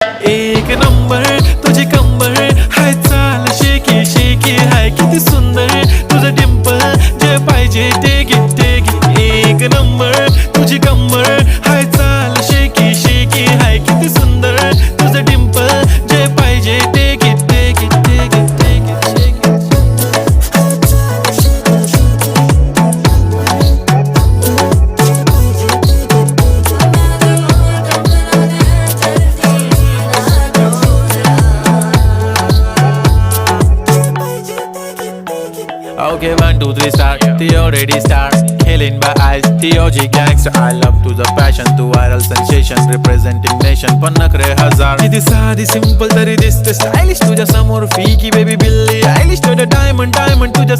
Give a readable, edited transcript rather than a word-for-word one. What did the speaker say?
एक नंबर तुझी कंबर हाय, चाल शेकी शेकी हाय, किती सुंदर तुझं डिंपल, जे पाहिजे ते घे ते घे. एक नंबर तुझी कंबर हाय, चाल शेकी शेकी हाय, किती सुंदर तुझं डिंपल, जे पाहिजे ते घे ते घे ते घे ते घे ते घे. Okay, 1, 2, 3 start. The already start. Killing by eyes. The OG gangster. I love to the passion, to viral sensation, representing nation. पन्नकरे हजार. किती साधी simple तरी दिसते stylish तुझ्या समोर. फीकी baby बिल्ली. Stylish to the diamond, diamond तुझ्या